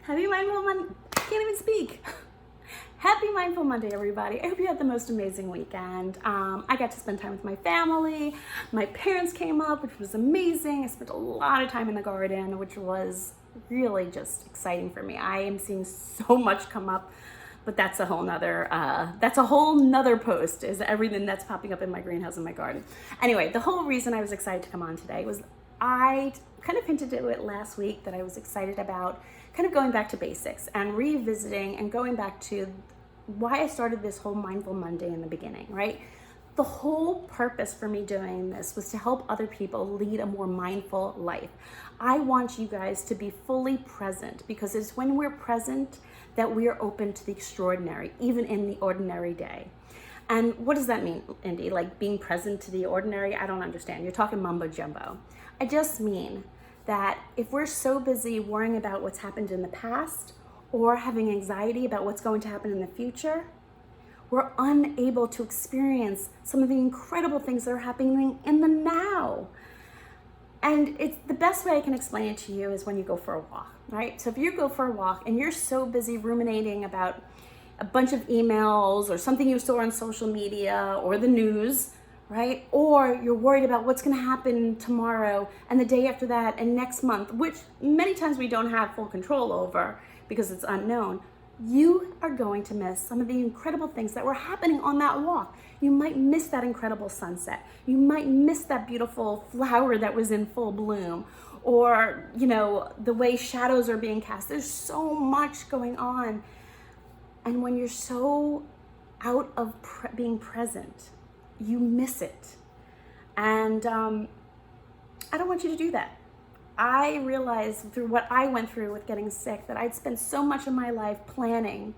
Happy Mindful Monday. I can't even speak. Happy Mindful Monday, everybody. I hope you had the most amazing weekend. I got to spend time with my family. My parents came up, which was amazing. I spent a lot of time in the garden, which was really just exciting for me. I am seeing so much come up, but that's a whole nother post, is everything that's popping up in my greenhouse and my garden. Anyway, the whole reason I was excited to come on today was I kind of hinted to it last week that I was excited about kind of going back to basics and revisiting and going back to why I started this whole Mindful Monday in the beginning, right? The whole purpose for me doing this was to help other people lead a more mindful life. I want you guys to be fully present, because it's when we're present that we are open to the extraordinary, even in the ordinary day. And what does that mean, Indy? Like being present to the ordinary? I don't understand. You're talking mumbo jumbo. I just mean that if we're so busy worrying about what's happened in the past or having anxiety about what's going to happen in the future, we're unable to experience some of the incredible things that are happening in the now. And it's the best way I can explain it to you is when you go for a walk, right? So if you go for a walk and you're so busy ruminating about a bunch of emails or something you saw on social media or the news, right? Or you're worried about what's going to happen tomorrow and the day after that and next month, which many times we don't have full control over because it's unknown. You are going to miss some of the incredible things that were happening on that walk. You might miss that incredible sunset. You might miss that beautiful flower that was in full bloom, or, the way shadows are being cast. There's so much going on. And when you're so out of being present, you miss it. And I don't want you to do that. I realized through what I went through with getting sick that I'd spent so much of my life planning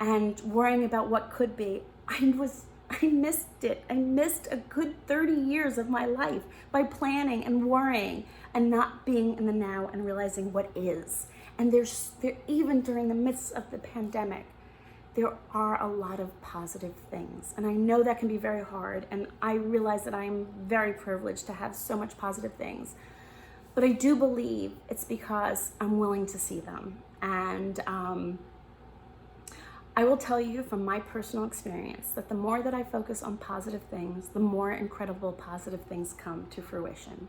and worrying about what could be. I missed it. I missed a good 30 years of my life by planning and worrying and not being in the now and realizing what is. And there's even during the midst of the pandemic, there are a lot of positive things. And I know that can be very hard. And I realize that I'm very privileged to have so much positive things. But I do believe it's because I'm willing to see them. And I will tell you from my personal experience that the more that I focus on positive things, the more incredible positive things come to fruition.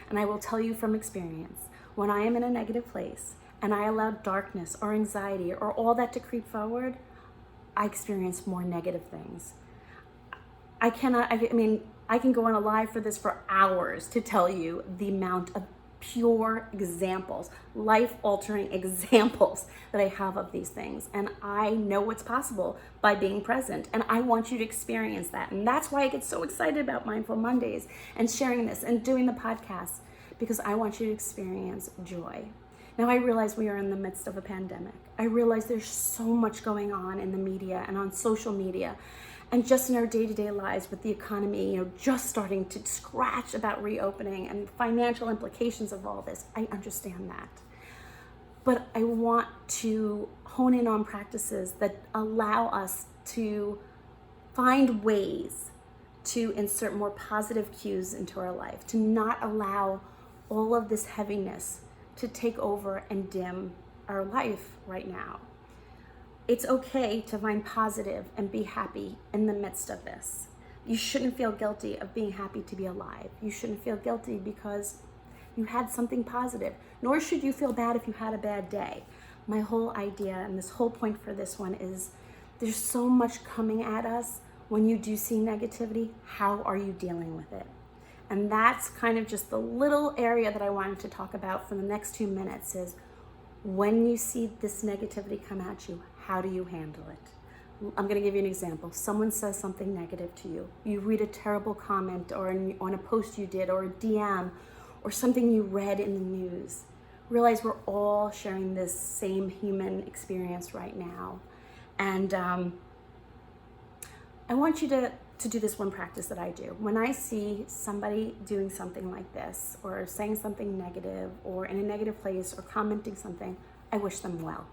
And I will tell you from experience, when I am in a negative place and I allow darkness or anxiety or all that to creep forward, I experience more negative things. I can go on a live for this for hours to tell you the amount of pure examples, life-altering examples that I have of these things. And I know what's possible by being present. And I want you to experience that. And that's why I get so excited about Mindful Mondays and sharing this and doing the podcast, because I want you to experience joy. Now, I realize we are in the midst of a pandemic. I realize there's so much going on in the media and on social media and just in our day-to-day lives with the economy, just starting to scratch about reopening and financial implications of all this. I understand that. But I want to hone in on practices that allow us to find ways to insert more positive cues into our life, to not allow all of this heaviness to take over and dim our life right now. It's okay to find positive and be happy in the midst of this. You shouldn't feel guilty of being happy to be alive. You shouldn't feel guilty because you had something positive, nor should you feel bad if you had a bad day. My whole idea and this whole point for this one is there's so much coming at us. When you do see negativity, how are you dealing with it? And that's kind of just the little area that I wanted to talk about for the next 2 minutes is when you see this negativity come at you, how do you handle it? I'm going to give you an example. Someone says something negative to you. You read a terrible comment or on a post you did or a DM or something you read in the news. Realize we're all sharing this same human experience right now. And I want you to do this one practice that I do. When I see somebody doing something like this or saying something negative or in a negative place or commenting something, I wish them well.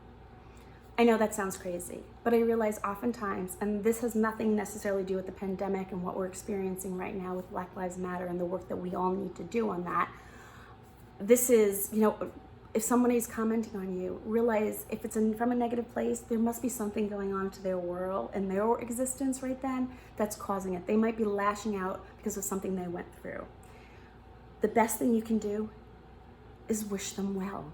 I know that sounds crazy, but I realize oftentimes, and this has nothing necessarily to do with the pandemic and what we're experiencing right now with Black Lives Matter and the work that we all need to do on that. This is, if somebody's commenting on you, realize if it's from a negative place, there must be something going on to their world and their existence right then that's causing it. They might be lashing out because of something they went through. The best thing you can do is wish them well.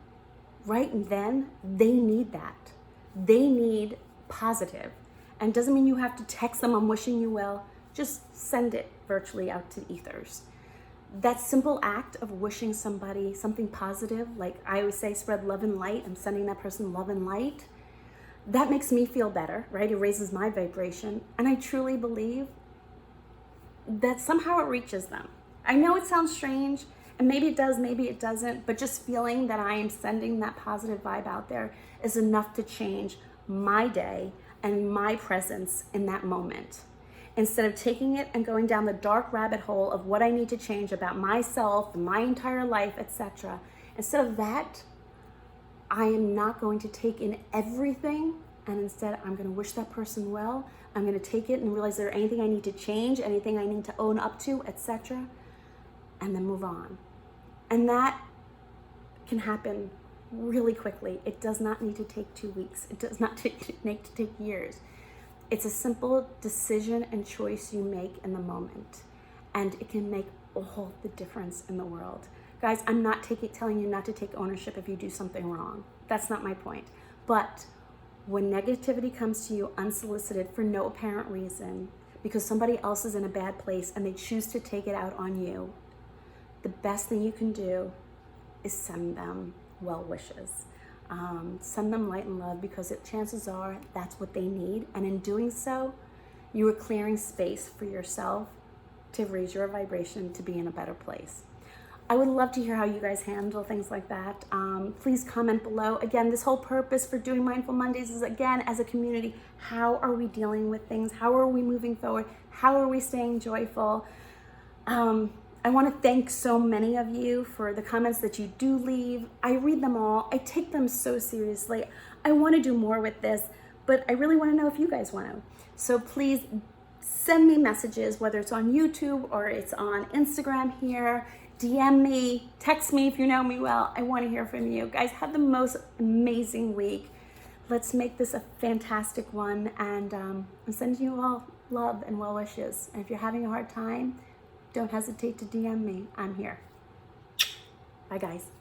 Right then, they need that. They need positive. And it doesn't mean you have to text them, I'm wishing you well. Just send it virtually out to the ethers. That simple act of wishing somebody something positive, like I always say, spread love and light. I'm sending that person love and light. That makes me feel better, right? It raises my vibration. And I truly believe that somehow it reaches them. I know it sounds strange, and maybe it does, maybe it doesn't, but just feeling that I am sending that positive vibe out there is enough to change my day and my presence in that moment. Instead of taking it and going down the dark rabbit hole of what I need to change about myself, my entire life, etc. Instead of that, I am not going to take in everything, and instead I'm going to wish that person well. I'm going to take it and realize there anything I need to change, anything I need to own up to, etc. And then move on. And that can happen really quickly. It does not need to take 2 weeks. It does not need to take years. It's a simple decision and choice you make in the moment, and it can make all the difference in the world. Guys, I'm not telling you not to take ownership if you do something wrong. That's not my point. But when negativity comes to you unsolicited for no apparent reason, because somebody else is in a bad place and they choose to take it out on you, the best thing you can do is send them well wishes. Send them light and love, because chances are that's what they need. And in doing so, you are clearing space for yourself to raise your vibration to be in a better place. I would love to hear how you guys handle things like that. Please comment below. Again, this whole purpose for doing Mindful Mondays is, again, as a community, how are we dealing with things? How are we moving forward? How are we staying joyful? I want to thank so many of you for the comments that you do leave. I read them all. I take them so seriously. I want to do more with this, but I really want to know if you guys want to. So please send me messages, whether it's on YouTube or it's on Instagram here. DM me, text me if you know me well. I want to hear from you. Guys, have the most amazing week. Let's make this a fantastic one. And I'm sending you all love and well wishes. And if you're having a hard time, don't hesitate to DM me. I'm here. Bye, guys.